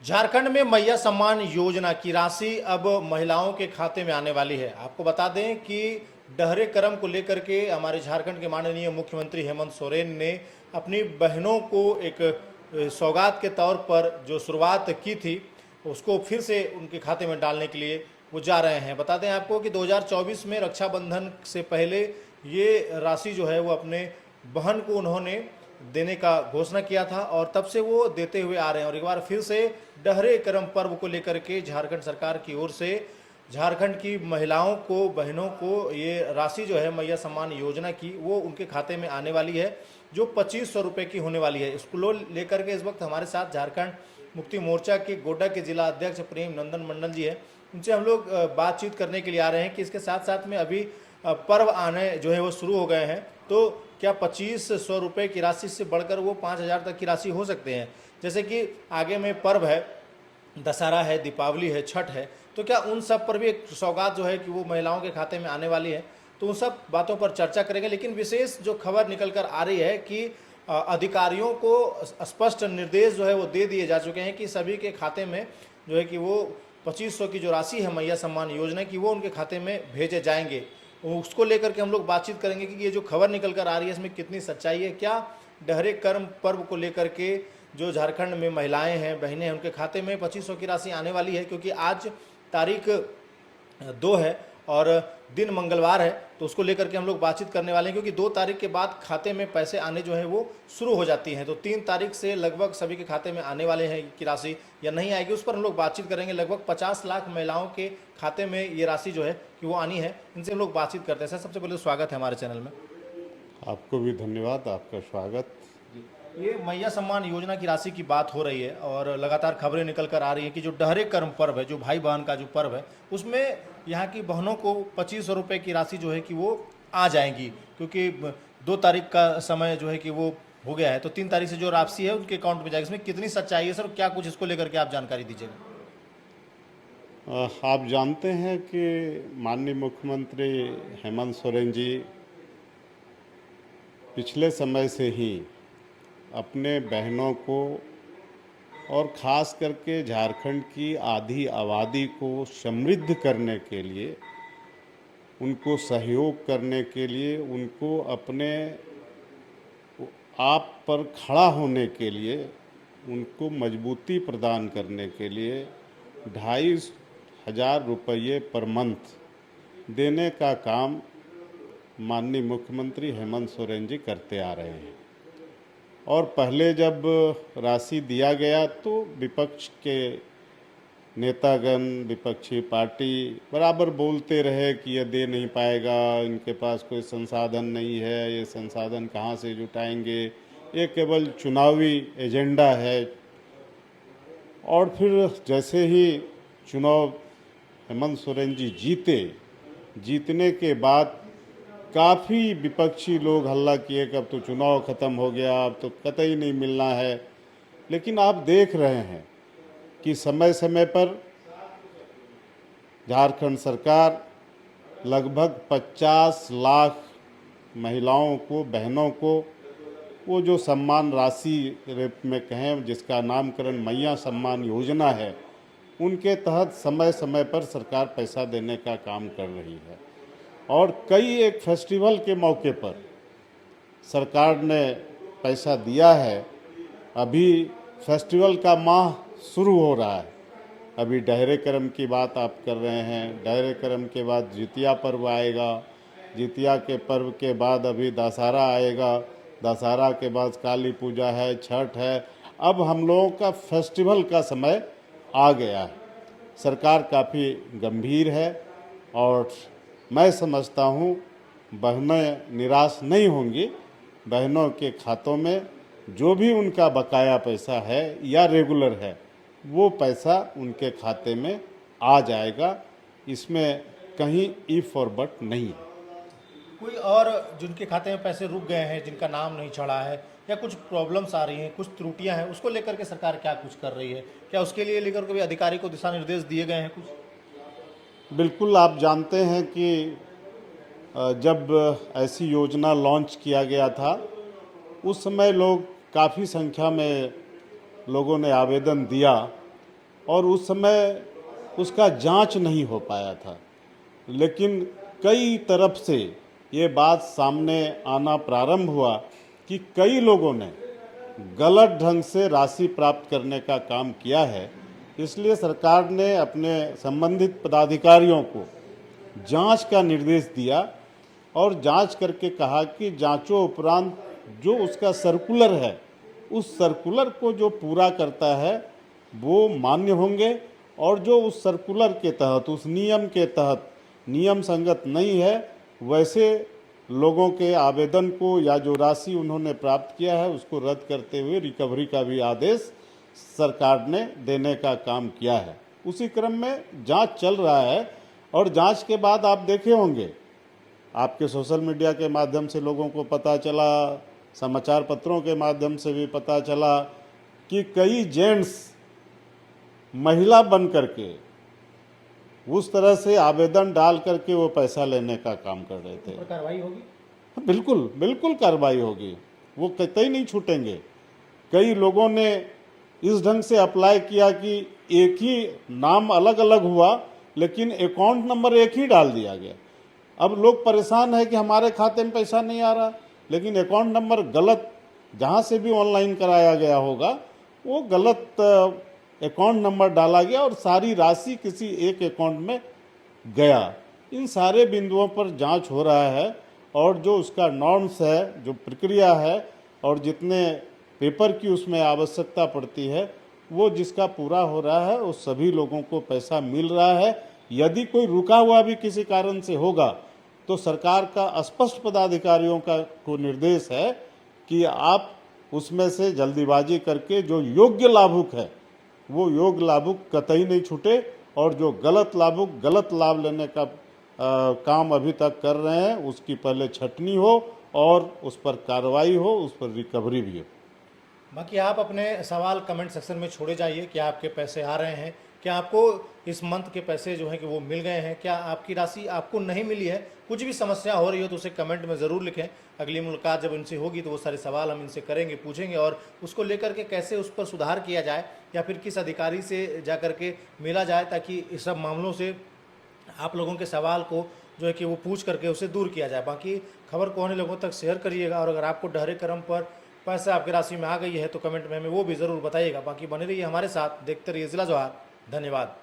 झारखंड में मैया सम्मान योजना की राशि अब महिलाओं के खाते में आने वाली है। आपको बता दें कि डहरे कर्म को लेकर के हमारे झारखंड के माननीय मुख्यमंत्री हेमंत सोरेन ने अपनी बहनों को एक सौगात के तौर पर जो शुरुआत की थी उसको फिर से उनके खाते में डालने के लिए वो जा रहे हैं। बता दें आपको कि 2024 में रक्षाबंधन से पहले ये राशि जो है वो अपने बहन को उन्होंने देने का घोषणा किया था और तब से वो देते हुए आ रहे हैं। और एक बार फिर से डहरे करम पर्व को लेकर के झारखंड सरकार की ओर से झारखंड की महिलाओं को, बहनों को ये राशि जो है मैया सम्मान योजना की वो उनके खाते में आने वाली है, जो 2500 रुपये की होने वाली है। इसको लेकर के इस वक्त हमारे साथ झारखंड मुक्ति मोर्चा के गोड्डा के जिला अध्यक्ष प्रेम नंदन मंडल जी हैं। उनसे हम लोग बातचीत करने के लिए आ रहे हैं कि इसके साथ साथ में अभी पर्व आने जो है वो शुरू हो गए हैं, तो क्या 2500 रुपये की राशि से बढ़कर वो 5000 तक की राशि हो सकते हैं? जैसे कि आगे में पर्व है, दशहरा है, दीपावली है, छठ है, तो क्या उन सब पर भी एक सौगात जो है कि वो महिलाओं के खाते में आने वाली है? तो उन सब बातों पर चर्चा करेंगे। लेकिन विशेष जो खबर निकल कर आ रही है कि अधिकारियों को स्पष्ट निर्देश जो है वो दे दिए जा चुके हैं कि सभी के खाते में जो है कि वो 2500 की जो राशि है मैया सम्मान योजना की वो उनके खाते में भेजे जाएंगे। उसको लेकर के हम लोग बातचीत करेंगे कि ये जो खबर निकल कर आ रही है इसमें कितनी सच्चाई है। क्या डहरे कर्म पर्व को लेकर के जो झारखंड में महिलाएं हैं, बहनें हैं, उनके खाते में 2500 की राशि आने वाली है? क्योंकि आज तारीख 2 है और दिन मंगलवार है, तो उसको लेकर के हम लोग बातचीत करने वाले हैं। क्योंकि 2 तारीख के बाद खाते में पैसे आने जो है वो शुरू हो जाती हैं, तो 3 तारीख से लगभग सभी के खाते में आने वाले हैं की राशि या नहीं आएगी, उस पर हम लोग बातचीत करेंगे। लगभग 50 लाख महिलाओं के खाते में ये राशि जो है कि वो आनी है, इनसे हम लोग बातचीत करते हैं। सर, सबसे पहले स्वागत है हमारे चैनल में। आपको भी धन्यवाद, आपका स्वागत। ये मैया सम्मान योजना की राशि की बात हो रही है और लगातार खबरें निकल कर आ रही है कि जो डहरे कर्म पर्व है, जो भाई बहन का जो पर्व है, उसमें यहाँ की बहनों को 2500 रुपये की राशि जो है कि वो आ जाएंगी। क्योंकि 2 तारीख का समय जो है कि वो हो गया है, तो 3 तारीख से जो राशि है उनके अकाउंट में जाएगी। इसमें कितनी सच्चाई है सर, क्या कुछ इसको लेकर के आप जानकारी दीजिएगा? आप जानते हैं कि माननीय मुख्यमंत्री हेमंत सोरेन जी पिछले समय से ही अपने बहनों को और ख़ास करके झारखंड की आधी आबादी को समृद्ध करने के लिए, उनको सहयोग करने के लिए, उनको अपने आप पर खड़ा होने के लिए, उनको मजबूती प्रदान करने के लिए 2500 रुपये पर मंथ देने का काम माननीय मुख्यमंत्री हेमंत सोरेन जी करते आ रहे हैं। और पहले जब राशि दिया गया तो विपक्ष के नेतागण, विपक्षी पार्टी बराबर बोलते रहे कि ये दे नहीं पाएगा, इनके पास कोई संसाधन नहीं है, ये संसाधन कहाँ से जुटाएंगे, ये केवल चुनावी एजेंडा है। और फिर जैसे ही चुनाव हेमंत सोरेन जी जीतने के बाद काफ़ी विपक्षी लोग हल्ला किए कि अब तो चुनाव ख़त्म हो गया, अब तो कतई नहीं मिलना है। लेकिन आप देख रहे हैं कि समय समय पर झारखंड सरकार लगभग 50 लाख महिलाओं को, बहनों को वो जो सम्मान राशि में कहें, जिसका नामकरण मैया सम्मान योजना है, उनके तहत समय समय पर सरकार पैसा देने का काम कर रही है। और कई एक फेस्टिवल के मौके पर सरकार ने पैसा दिया है। अभी फेस्टिवल का माह शुरू हो रहा है। अभी डहरे कर्म की बात आप कर रहे हैं, डहरे कर्म के बाद जितिया पर्व आएगा, जितिया के पर्व के बाद अभी दशहरा आएगा, दशहरा के बाद काली पूजा है, छठ है। अब हम लोगों का फेस्टिवल का समय आ गया है। सरकार काफ़ी गंभीर है और मैं समझता हूँ बहनें निराश नहीं होंगी। बहनों के खातों में जो भी उनका बकाया पैसा है या रेगुलर है, वो पैसा उनके खाते में आ जाएगा। इसमें कहीं इफ और बट नहीं है। कोई और जिनके खाते में पैसे रुक गए हैं, जिनका नाम नहीं चढ़ा है या कुछ प्रॉब्लम्स आ रही हैं, कुछ त्रुटियां हैं, उसको लेकर के सरकार क्या कुछ कर रही है? क्या उसके लिए लेकर के भी अधिकारी को दिशा निर्देश दिए गए हैं कुछ? बिल्कुल, आप जानते हैं कि जब ऐसी योजना लॉन्च किया गया था, उस समय लोग काफ़ी संख्या में लोगों ने आवेदन दिया और उस समय उसका जांच नहीं हो पाया था। लेकिन कई तरफ से ये बात सामने आना प्रारंभ हुआ कि कई लोगों ने गलत ढंग से राशि प्राप्त करने का काम किया है। इसलिए सरकार ने अपने संबंधित पदाधिकारियों को जांच का निर्देश दिया और जांच करके कहा कि जांचों उपरांत जो उसका सर्कुलर है, उस सर्कुलर को जो पूरा करता है वो मान्य होंगे, और जो उस सर्कुलर के तहत, उस नियम के तहत नियम संगत नहीं है, वैसे लोगों के आवेदन को या जो राशि उन्होंने प्राप्त किया है उसको रद्द करते हुए रिकवरी का भी आदेश सरकार ने देने का काम किया है। उसी क्रम में जांच चल रहा है और जांच के बाद आप देखे होंगे, आपके सोशल मीडिया के माध्यम से लोगों को पता चला, समाचार पत्रों के माध्यम से भी पता चला कि कई जेंट्स महिला बन करके उस तरह से आवेदन डाल करके वो पैसा लेने का काम कर रहे थे। कार्रवाई होगी? बिल्कुल बिल्कुल कार्रवाई होगी, वो कतई नहीं छूटेंगे। कई लोगों ने इस ढंग से अप्लाई किया कि एक ही नाम अलग अलग हुआ लेकिन अकाउंट नंबर एक ही डाल दिया गया। अब लोग परेशान है कि हमारे खाते में पैसा नहीं आ रहा, लेकिन अकाउंट नंबर गलत, जहाँ से भी ऑनलाइन कराया गया होगा वो गलत अकाउंट नंबर डाला गया और सारी राशि किसी एक अकाउंट में गया। इन सारे बिंदुओं पर जांच हो रहा है और जो उसका नॉर्म्स है, जो प्रक्रिया है और जितने पेपर की उसमें आवश्यकता पड़ती है, वो जिसका पूरा हो रहा है उस सभी लोगों को पैसा मिल रहा है। यदि कोई रुका हुआ भी किसी कारण से होगा तो सरकार का स्पष्ट पदाधिकारियों का को निर्देश है कि आप उसमें से जल्दीबाजी करके जो योग्य लाभुक है वो योग्य लाभुक कतई नहीं छूटे, और जो गलत लाभुक गलत लाभ लेने का काम अभी तक कर रहे हैं उसकी पहले छटनी हो और उस पर कार्रवाई हो, उस पर रिकवरी भी हो। बाकी आप अपने सवाल कमेंट सेक्शन में छोड़े जाइए। क्या आपके पैसे आ रहे हैं? क्या आपको इस मंथ के पैसे जो हैं कि वो मिल गए हैं? क्या आपकी राशि आपको नहीं मिली है? कुछ भी समस्या हो रही हो तो उसे कमेंट में ज़रूर लिखें। अगली मुलाकात जब इनसे होगी तो वो सारे सवाल हम इनसे करेंगे, पूछेंगे और उसको लेकर के कैसे उस पर सुधार किया जाए या फिर किस अधिकारी से जा कर के मिला जाए, ताकि इस सब मामलों से आप लोगों के सवाल को जो है कि वो पूछ करके उसे दूर किया जाए। बाकी खबर को अन्य लोगों तक शेयर करिएगा और अगर आपको डहरे करम पर पैसा आपकी राशि में आ गई है तो कमेंट में हमें वो भी ज़रूर बताइएगा। बाकी बने रहिए हमारे साथ, देखते रहिए जिला जवाहर। धन्यवाद।